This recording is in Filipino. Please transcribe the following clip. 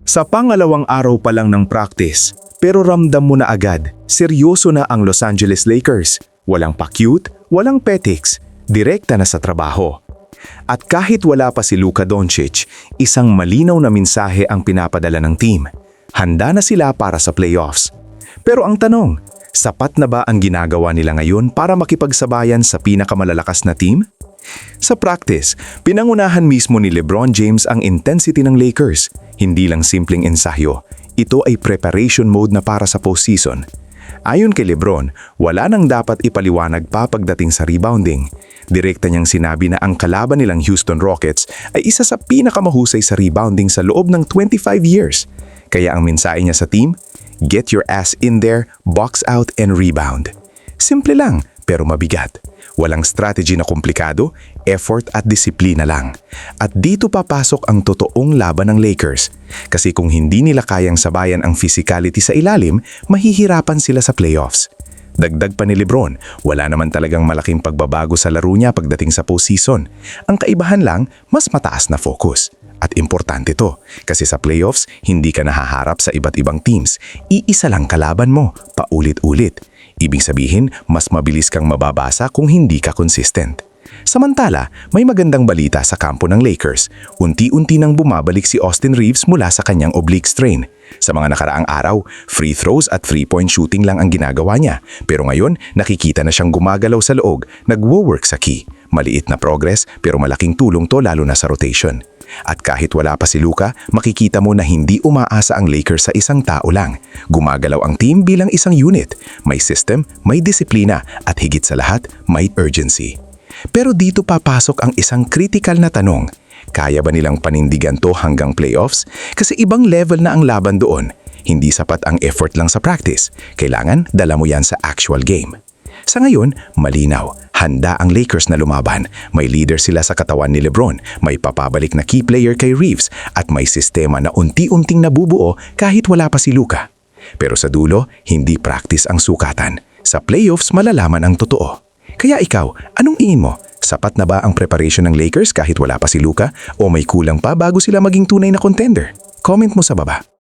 Sa pangalawang araw pa lang ng practice, pero ramdam mo na agad, seryoso na ang Los Angeles Lakers. Walang pa-cute, walang petics, direkta na sa trabaho. At kahit wala pa si Luka Doncic, isang malinaw na mensahe ang pinapadala ng team. Handa na sila para sa playoffs. Pero ang tanong, sapat na ba ang ginagawa nila ngayon para makipagsabayan sa pinakamalalakas na team? Sa practice, pinangunahan mismo ni LeBron James ang intensity ng Lakers. Hindi lang simpleng ensayo, ito ay preparation mode na para sa postseason. Ayon kay LeBron, wala nang dapat ipaliwanag pa pagdating sa rebounding. Direkta niyang sinabi na ang kalaban nilang Houston Rockets ay isa sa pinakamahusay sa rebounding sa loob ng 25 years. Kaya ang mensahe niya sa team, get your ass in there, box out and rebound. Simple lang, pero mabigat. Walang strategy na komplikado, effort at disiplina lang. At dito papasok ang totoong laban ng Lakers. Kasi kung hindi nila kayang sabayan ang physicality sa ilalim, mahihirapan sila sa playoffs. Dagdag pa ni LeBron, wala naman talagang malaking pagbabago sa laro niya pagdating sa postseason. Ang kaibahan lang, mas mataas na focus. At importante to, kasi sa playoffs, hindi ka nahaharap sa iba't ibang teams. Iisa lang kalaban mo, paulit-ulit. Ibig sabihin, mas mabilis kang mababasa kung hindi ka consistent. Samantala, may magandang balita sa kampo ng Lakers. Unti-unti nang bumabalik si Austin Reeves mula sa kanyang oblique strain. Sa mga nakaraang araw, free throws at three-point shooting lang ang ginagawa niya. Pero ngayon, nakikita na siyang gumagalaw sa loob, nagwo-work sa key. Maliit na progress pero malaking tulong to lalo na sa rotation. At kahit wala pa si Luka, makikita mo na hindi umaasa ang Lakers sa isang tao lang. Gumagalaw ang team bilang isang unit. May system, may disiplina, at higit sa lahat, may urgency. Pero dito papasok ang isang critical na tanong. Kaya ba nilang panindigan to hanggang playoffs? Kasi ibang level na ang laban doon. Hindi sapat ang effort lang sa practice. Kailangan dala mo yan sa actual game. Sa ngayon, malinaw. Handa ang Lakers na lumaban. May leader sila sa katawan ni LeBron, may papabalik na key player kay Reeves, at may sistema na unti-unting nabubuo kahit wala pa si Luka. Pero sa dulo, hindi practice ang sukatan. Sa playoffs, malalaman ang totoo. Kaya ikaw, anong tingin mo? Sapat na ba ang preparation ng Lakers kahit wala pa si Luka? O may kulang pa bago sila maging tunay na contender? Comment mo sa baba.